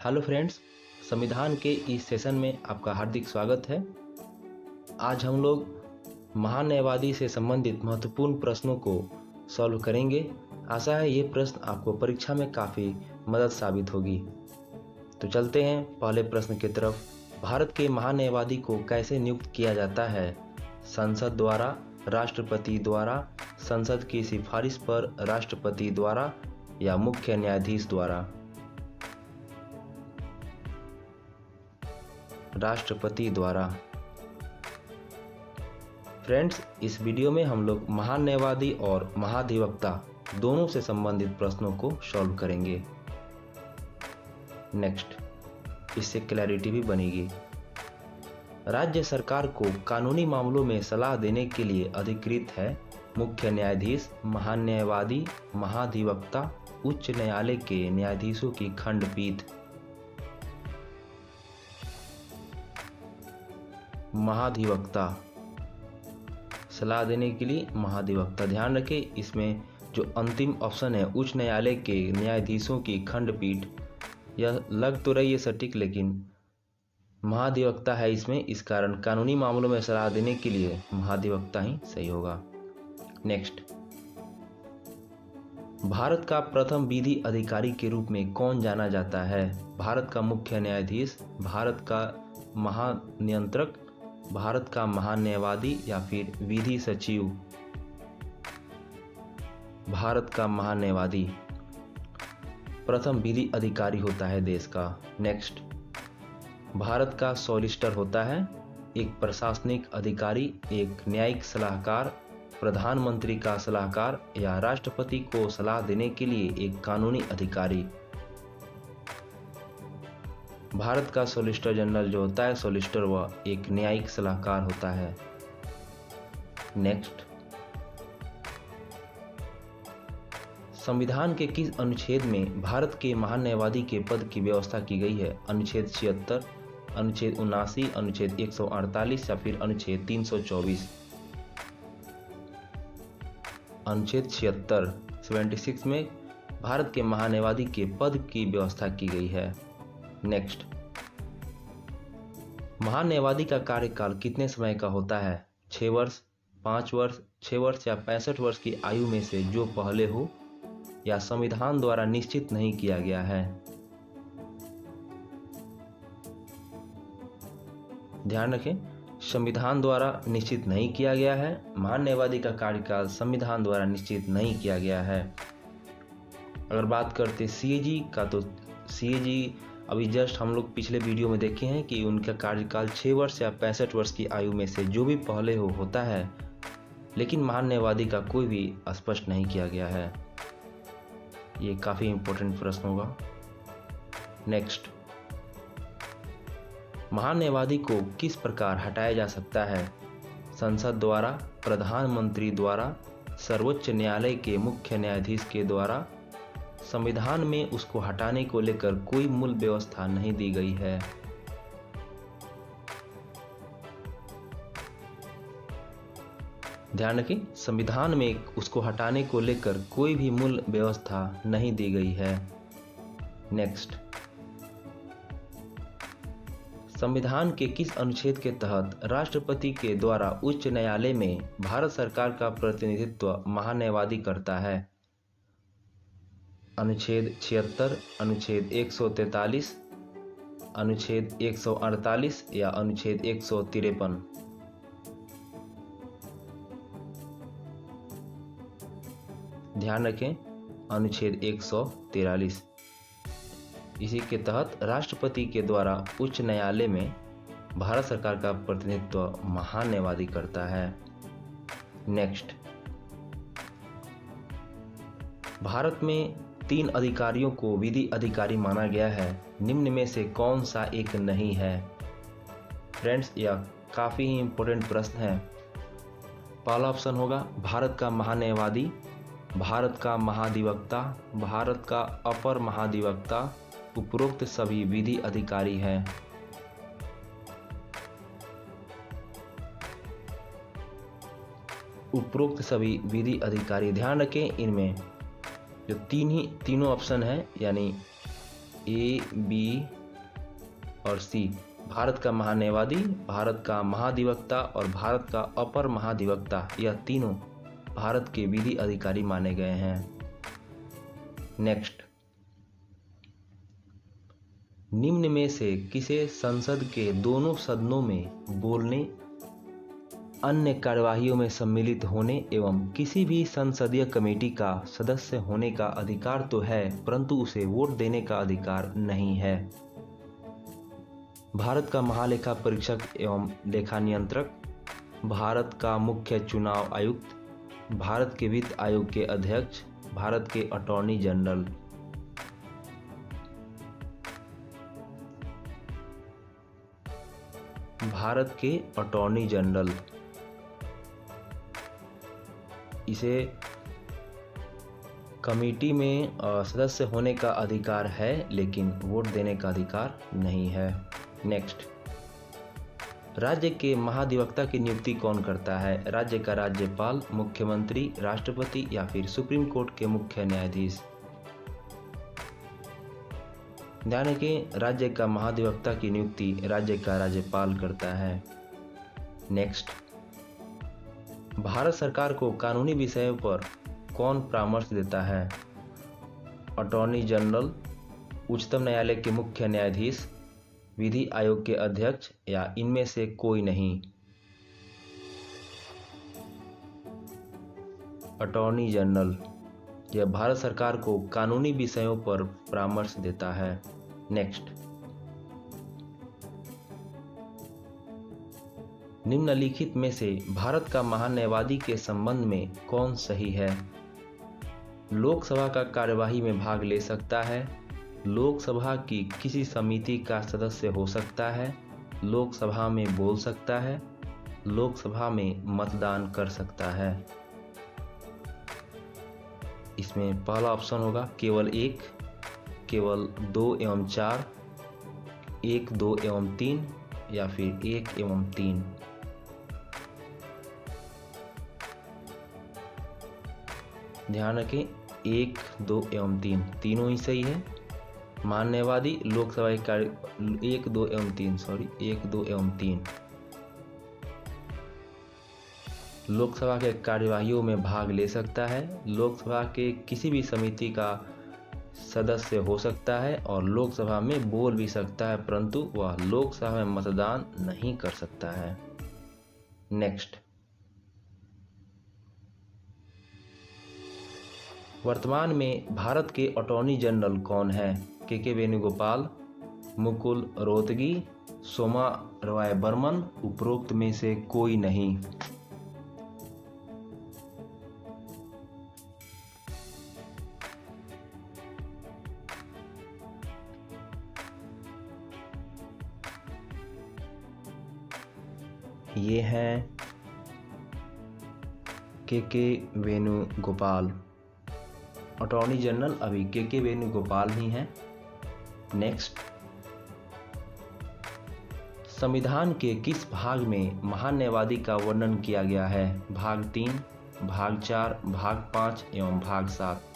Hello friends, संविधान के इस सेशन में आपका हार्दिक स्वागत है। आज हम लोग महान्यायवादी से संबंधित महत्वपूर्ण प्रश्नों को सॉल्व करेंगे। आशा है ये प्रश्न आपको परीक्षा में काफ़ी मदद साबित होगी। तो चलते हैं पहले प्रश्न की तरफ। भारत के महान्यायवादी को कैसे नियुक्त किया जाता है? संसद द्वारा, राष्ट्रपति द्वारा, संसद की सिफारिश पर राष्ट्रपति द्वारा या मुख्य न्यायाधीश द्वारा? राष्ट्रपति द्वारा। फ्रेंड्स, इस वीडियो में हम लोग महान्यायवादी और महाधिवक्ता दोनों से संबंधित प्रश्नों को सॉल्व करेंगे। नेक्स्ट, इससे क्लैरिटी भी बनेगी। राज्य सरकार को कानूनी मामलों में सलाह देने के लिए अधिकृत है मुख्य न्यायाधीश, महान्यायवादी, महाधिवक्ता, उच्च न्यायालय के न्यायाधीशों की खंडपीठ। महाधिवक्ता। सलाह देने के लिए महाधिवक्ता। ध्यान रखें, इसमें जो अंतिम ऑप्शन है उच्च न्यायालय के न्यायाधीशों की खंडपीठ, यह लग तो रही है सटीक, लेकिन महाधिवक्ता है इसमें। इस कारण कानूनी मामलों में सलाह देने के लिए महाधिवक्ता ही सही होगा। नेक्स्ट, भारत का प्रथम विधि अधिकारी के रूप में कौन जाना जाता है? भारत का मुख्य न्यायाधीश, भारत का महानियंत्रक, भारत का महान्यायवादी या फिर विधि सचिव? भारत का महान्यायवादी प्रथम विधि अधिकारी होता है देश का। नेक्स्ट, भारत का सॉलिसिटर होता है एक प्रशासनिक अधिकारी, एक न्यायिक सलाहकार, प्रधानमंत्री का सलाहकार या राष्ट्रपति को सलाह देने के लिए एक कानूनी अधिकारी? भारत का सॉलिसिटर जनरल जो होता है सॉलिसिटर, वह एक न्यायिक सलाहकार होता है। नेक्स्ट, संविधान के किस अनुच्छेद में भारत के महान्यायवादी के पद की व्यवस्था की गई है? अनुच्छेद 76, अनुच्छेद 79, अनुच्छेद 148 या फिर अनुच्छेद 324? अनुच्छेद 76 में भारत के महान्यायवादी के पद की व्यवस्था की गई है। नेक्स्ट, महान्यायवादी का कार्यकाल कितने समय का होता है? 6 वर्ष, 5 वर्ष, 6 वर्ष या 65 वर्ष की आयु में से जो पहले हो या संविधान द्वारा निश्चित नहीं किया गया है? ध्यान रखें, संविधान द्वारा निश्चित नहीं किया गया है। महान्यायवादी का कार्यकाल संविधान द्वारा निश्चित नहीं किया गया है। अगर बात करते सीएजी का, तो सीएजी अभी जस्ट हम लोग पिछले वीडियो में देखे हैं कि उनका कार्यकाल 6 वर्ष या 65 वर्ष की आयु में से जो भी पहले हो होता है, लेकिन महान्यायवादी का कोई भी स्पष्ट नहीं किया गया है। ये काफ़ी इंपॉर्टेंट प्रश्न होगा। नेक्स्ट, महान्यायवादी को किस प्रकार हटाया जा सकता है? संसद द्वारा, प्रधानमंत्री द्वारा, सर्वोच्च न्यायालय के मुख्य न्यायाधीश के द्वारा? संविधान में उसको हटाने को लेकर कोई मूल व्यवस्था नहीं दी गई है। ध्यान रखें, संविधान में उसको हटाने को लेकर कोई भी मूल व्यवस्था नहीं दी गई है। नेक्स्ट, संविधान के किस अनुच्छेद के तहत राष्ट्रपति के द्वारा उच्च न्यायालय में भारत सरकार का प्रतिनिधित्व महान्यायवादी करता है? अनुच्छेद 76, अनुच्छेद 143, अनुच्छेद 148 या अनुच्छेद 153? ध्यान रखें, अनुच्छेद 143। इसी के तहत राष्ट्रपति के द्वारा उच्च न्यायालय में भारत सरकार का प्रतिनिधित्व महान्यायवादी करता है। नेक्स्ट, भारत में 3 अधिकारियों को विधि अधिकारी माना गया है, निम्न में से कौन सा एक नहीं है? फ्रेंड्स, यह काफ़ी ही इंपॉर्टेंट प्रश्न है। पहला ऑप्शन होगा भारत का महान्यायवादी, भारत का महाधिवक्ता, भारत का अपर महाधिवक्ता। उपरोक्त सभी विधि अधिकारी हैं। उपरोक्त सभी विधि अधिकारी। ध्यान रखें, इनमें जो तीनों ऑप्शन है, यानी ए, बी और सी। भारत का महान्यायवादी, भारत का महाधिवक्ता और भारत का अपर महाधिवक्ता, यह तीनों भारत के विधि अधिकारी माने गए हैं। नेक्स्ट, निम्न में से किसे संसद के दोनों सदनों में बोलने, अन्य कार्यवाहियों में सम्मिलित होने एवं किसी भी संसदीय कमेटी का सदस्य होने का अधिकार तो है, परंतु उसे वोट देने का अधिकार नहीं है? भारत का महालेखा परीक्षक एवं लेखा नियंत्रक, भारत का मुख्य चुनाव आयुक्त, भारत के वित्त आयोग के अध्यक्ष, भारत के अटॉर्नी जनरल। भारत के अटॉर्नी जनरल, इसे कमेटी में सदस्य होने का अधिकार है लेकिन वोट देने का अधिकार नहीं है। नेक्स्ट, राज्य के महाधिवक्ता की नियुक्ति कौन करता है? राज्य का राज्यपाल, मुख्यमंत्री, राष्ट्रपति या फिर सुप्रीम कोर्ट के मुख्य न्यायाधीश? ध्यान रखें, राज्य का महाधिवक्ता की नियुक्ति राज्य का राज्यपाल करता है। नेक्स्ट, भारत सरकार को कानूनी विषयों पर कौन परामर्श देता है? अटॉर्नी जनरल, उच्चतम न्यायालय के मुख्य न्यायाधीश, विधि आयोग के अध्यक्ष या इनमें से कोई नहीं? अटॉर्नी जनरल, यह भारत सरकार को कानूनी विषयों पर परामर्श देता है। नेक्स्ट, निम्नलिखित में से भारत का महान्यायवादी के संबंध में कौन सही है? लोकसभा का कार्यवाही में भाग ले सकता है, लोकसभा की किसी समिति का सदस्य हो सकता है, लोकसभा में बोल सकता है, लोकसभा में मतदान कर सकता है। इसमें पहला ऑप्शन होगा केवल 1, केवल 2 एवं 4, 1, 2 एवं 3 या फिर 1 एवं 3। ध्यान रखें, 1, 2 एवं 3 तीनों ही सही है। महान्यायवादी लोकसभा के कार्य 1, 2 एवं 3 1, 2 एवं 3 लोकसभा के कार्यवाहियों में भाग ले सकता है, लोकसभा के किसी भी समिति का सदस्य हो सकता है और लोकसभा में बोल भी सकता है, परंतु वह लोकसभा में मतदान नहीं कर सकता है। नेक्स्ट, वर्तमान में भारत के अटॉर्नी जनरल कौन है? के वेणुगोपाल, मुकुल रोहतगी, सोमा रॉय बर्मन, उपरोक्त में से कोई नहीं? ये हैं के वेणुगोपाल। अटॉर्नी जनरल अभी के वेणुगोपाल ही हैं। नेक्स्ट, संविधान के किस भाग में महान्यायवादी का वर्णन किया गया है? भाग 3, भाग 4, भाग 5 एवं भाग 7?